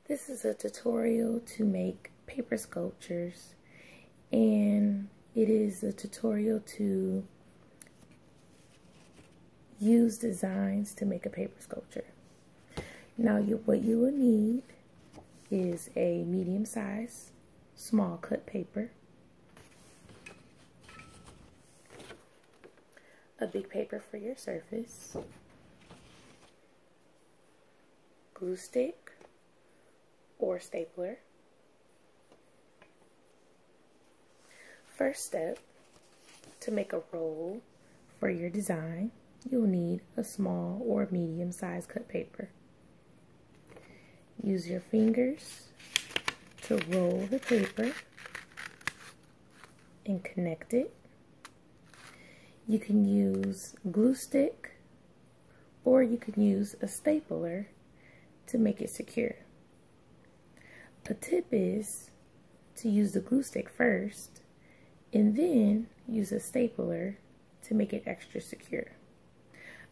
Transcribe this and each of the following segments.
This is a tutorial to make paper sculptures, and it is a tutorial to use designs to make a paper sculpture. Now what you will need is a medium size small cut paper, a big paper for your surface, glue stick or stapler. First step, to make a roll for your design, you'll need a small or medium size cut paper. Use your fingers to roll the paper and connect it. You can use glue stick or you can use a stapler to make it secure. A tip is to use the glue stick first and then use a stapler to make it extra secure.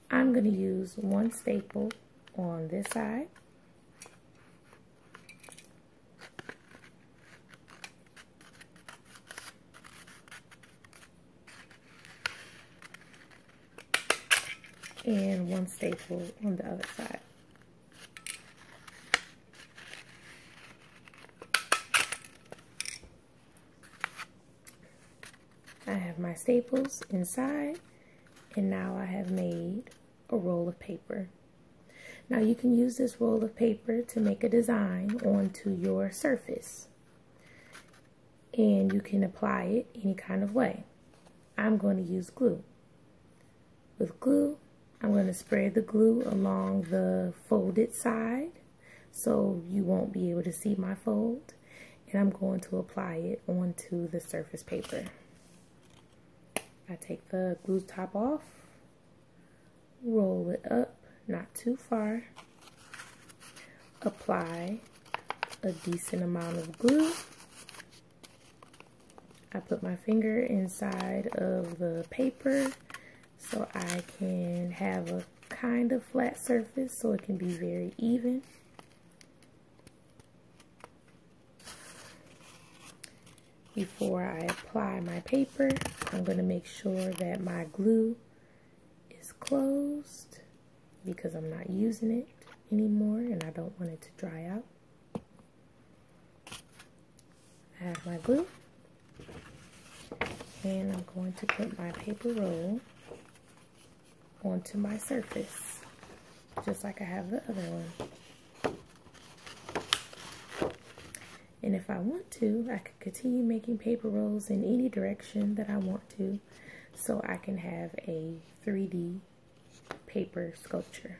I'm going to use one staple on this side and one staple on the other side. I have my staples inside, and now I have made a roll of paper. Now you can use this roll of paper to make a design onto your surface, and you can apply it any kind of way. I'm going to use glue. With glue, I'm going to spread the glue along the folded side so you won't be able to see my fold, and I'm going to apply it onto the surface paper. I take the glue top off, roll it up, not too far, apply a decent amount of glue. I put my finger inside of the paper so I can have a kind of flat surface so it can be very even. Before I apply my paper, I'm going to make sure that my glue is closed because I'm not using it anymore and I don't want it to dry out. I have my glue and I'm going to put my paper roll onto my surface just like I have the other one. And if I want to, I can continue making paper rolls in any direction that I want to, so I can have a 3D paper sculpture.